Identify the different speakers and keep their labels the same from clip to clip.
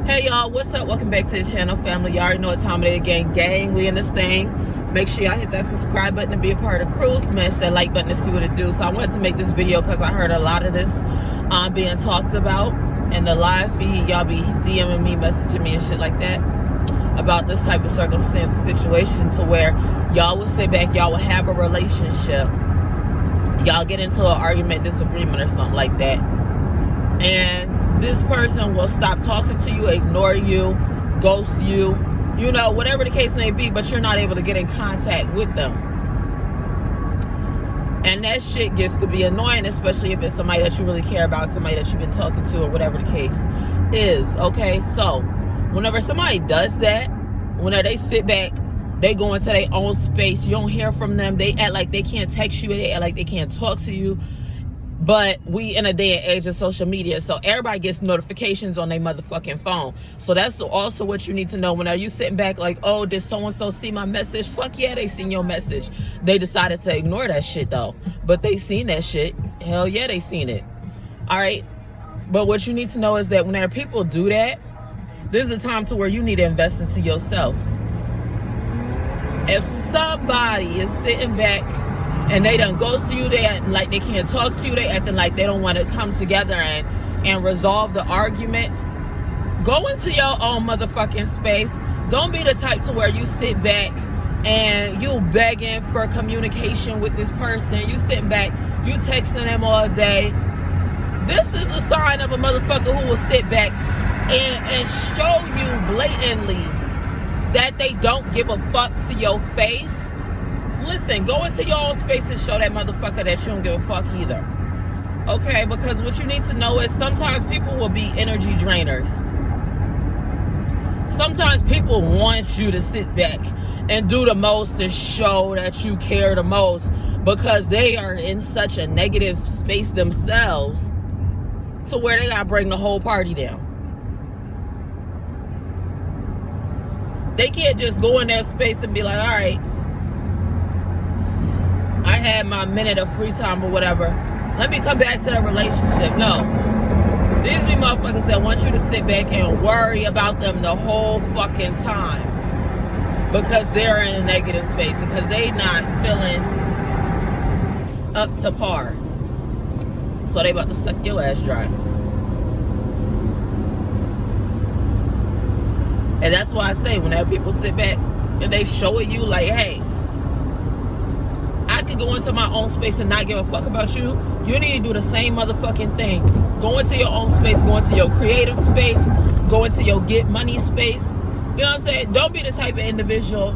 Speaker 1: Hey y'all, what's up? Welcome back to the channel, family. Y'all already know what time it is. Gang, we in this thing. Make sure y'all hit that subscribe button to be a part of the crew. Smash that like button to see what it do. So I wanted to make this video because I heard a lot of this being talked about in the live feed. Y'all be DMing me, messaging me and shit like that about this type of circumstance and situation, to where y'all will sit back, y'all will have a relationship, y'all get into an argument, disagreement or something like that, and this person will stop talking to you, ignore you, ghost you, you know, whatever the case may be, but you're not able to get in contact with them. And that shit gets to be annoying, especially if it's somebody that you really care about, somebody that you've been talking to, or whatever the case is. Okay, so whenever somebody does that, whenever they sit back, they go into their own space, you don't hear from them, they act like they can't text you, they act like they can't talk to you. But we in a day and age of social media, so everybody gets notifications on their motherfucking phone. So that's also what you need to know. Whenever you sitting back like, oh, did so-and-so see my message? Fuck yeah, they seen your message. They decided to ignore that shit though, but they seen that shit. Hell yeah, they seen it. All right, but what you need to know is that whenever people do that, this is a time to where you need to invest into yourself. If somebody is sitting back and they done ghost you, they acting like they can't talk to you, they acting like they don't want to come together and resolve the argument, go into your own motherfucking space. Don't be the type to where you sit back and you begging for communication with this person. You sitting back, you texting them all day. This is the sign of a motherfucker who will sit back and show you blatantly that they don't give a fuck to your face. Listen, go into your own space and show that motherfucker that you don't give a fuck either. Okay, because what you need to know is sometimes people will be energy drainers. Sometimes people want you to sit back and do the most and show that you care the most, because they are in such a negative space themselves to where they gotta bring the whole party down. They can't just go in that space and be like, all right, I had my minute of free time or whatever, let me come back to the relationship. No. These be motherfuckers that want you to sit back and worry about them the whole fucking time, because they're in a negative space, because they not feeling up to par. So they about to suck your ass dry. And that's why I say, whenever people sit back and they show you like, hey, I could go into my own space and not give a fuck about you, you need to do the same motherfucking thing. Go into your own space, go into your creative space, go into your get money space. You know what I'm saying? Don't be the type of individual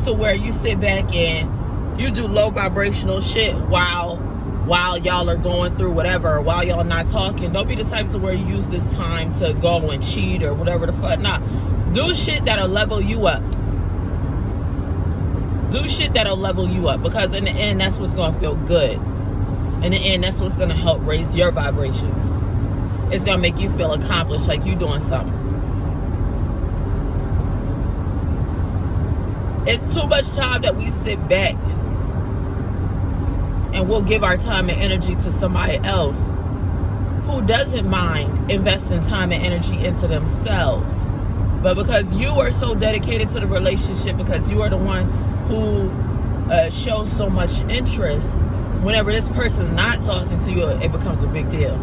Speaker 1: to where you sit back and you do low vibrational shit while y'all are going through whatever, or while y'all not talking. Don't be the type to where you use this time to go and cheat or whatever the fuck. Nah, do shit that'll level you up. Do shit that'll level you up, because in the end, that's what's gonna feel good. In the end, that's what's gonna help raise your vibrations. It's gonna make you feel accomplished, like you doing something. It's too much time that we sit back and we'll give our time and energy to somebody else who doesn't mind investing time and energy into themselves. But because you are so dedicated to the relationship, because you are the one who shows so much interest, whenever this person's not talking to you, it becomes a big deal.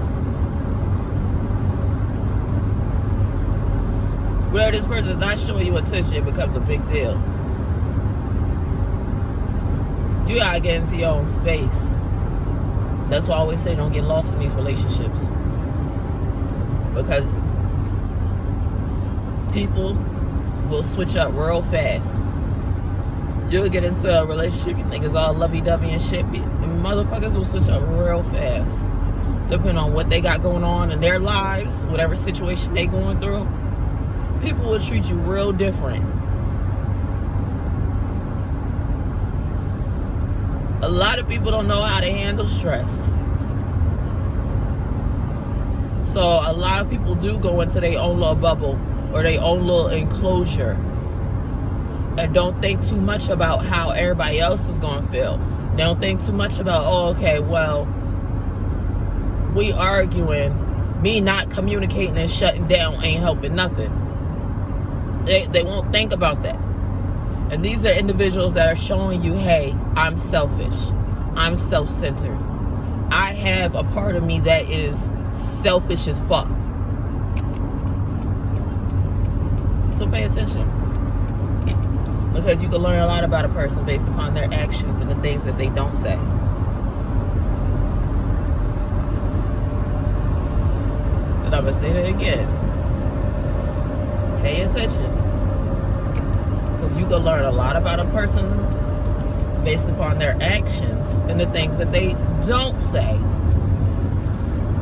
Speaker 1: Whenever this person's not showing you attention, it becomes a big deal. You gotta get into your own space. That's why I always say, don't get lost in these relationships, because people will switch up real fast. You'll get into a relationship, you think it's all lovey-dovey and shit, and motherfuckers will switch up real fast, depending on what they got going on in their lives, whatever situation they going through. People will treat you real different. A lot of people don't know how to handle stress. So a lot of people do go into their own little bubble or their own little enclosure and don't think too much about how everybody else is going to feel. They don't think too much about, oh, okay, well, we arguing, me not communicating and shutting down ain't helping nothing. They won't think about that. And these are individuals that are showing you, hey, I'm selfish. I'm self-centered. I have a part of me that is selfish as fuck. So pay attention. Because you can learn a lot about a person based upon their actions and the things that they don't say. And I'm going to say that again. Pay attention. Because you can learn a lot about a person based upon their actions and the things that they don't say.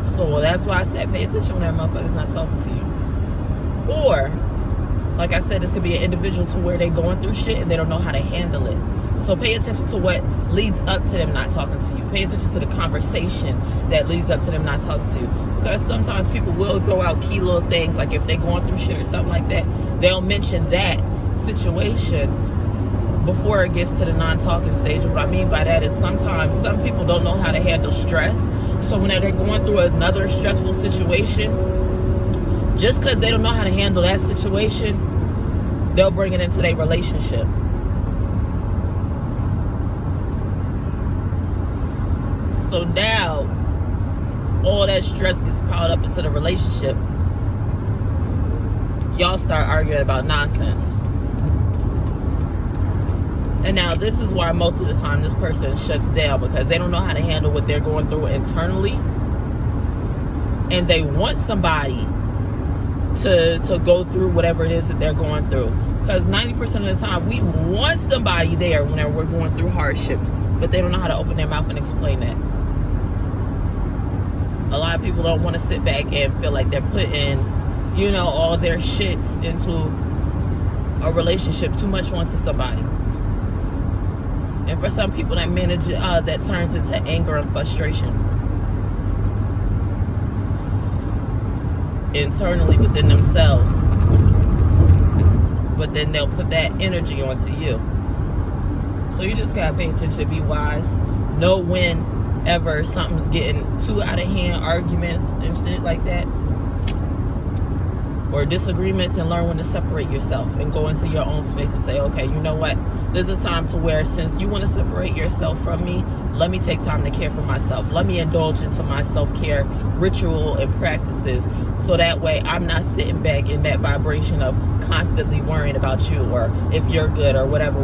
Speaker 1: So that's why I said pay attention when that motherfucker's not talking to you. Or, like I said, this could be an individual to where they're going through shit and they don't know how to handle it. So pay attention to what leads up to them not talking to you. Pay attention to the conversation that leads up to them not talking to you. Because sometimes people will throw out key little things, like if they're going through shit or something like that, they'll mention that situation before it gets to the non-talking stage. And what I mean by that is sometimes some people don't know how to handle stress. So when they're going through another stressful situation, just because they don't know how to handle that situation, they'll bring it into their relationship. So now, all that stress gets piled up into the relationship. Y'all start arguing about nonsense. And now this is why most of the time this person shuts down, because they don't know how to handle what they're going through internally. And they want somebody to go through whatever it is that they're going through. Because 90% of the time, we want somebody there whenever we're going through hardships. But they don't know how to open their mouth and explain that. A lot of people don't want to sit back and feel like they're putting, all their shit into a relationship too much onto somebody. And for some people, that turns into anger and frustration internally within themselves. But then they'll put that energy onto you. So you just gotta pay attention, be wise, know whenever something's getting too out of hand, arguments and shit like that, or disagreements, and learn when to separate yourself and go into your own space and say, okay, you know what, there's a time to where, since you want to separate yourself from me, let me take time to care for myself. Let me indulge into my self-care ritual and practices, so that way I'm not sitting back in that vibration of constantly worrying about you or if you're good or whatever.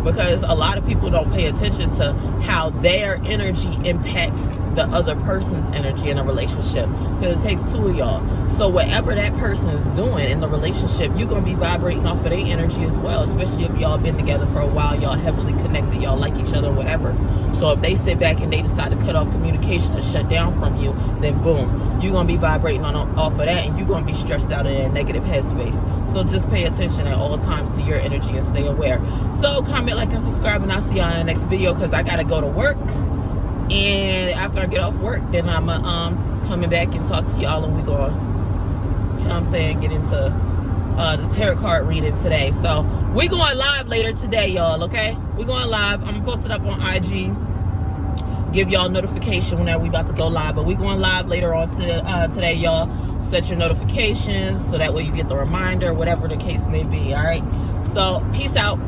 Speaker 1: Because a lot of people don't pay attention to how their energy impacts the other person's energy in a relationship, because it takes two of y'all. So whatever that person is doing in the relationship, you're going to be vibrating off of their energy as well, especially if y'all been together for a while, y'all heavily connected, y'all like each other, whatever. So if they sit back and they decide to cut off communication and shut down from you, then boom, you're going to be vibrating off of that, and you're going to be stressed out in a negative headspace. So just pay attention at all times to your energy and stay aware. So comment, like, and subscribe, and I'll see y'all in the next video, because I got to go to work. And after I get off work, then I'm coming back and talk to y'all, and we going, get into the tarot card reading today. So we going live later today, y'all, okay? We going live. I'm going to post it up on IG. Give y'all notification whenever we about to go live. But we going live later on today, y'all. Set your notifications so that way you get the reminder, whatever the case may be, all right? So peace out.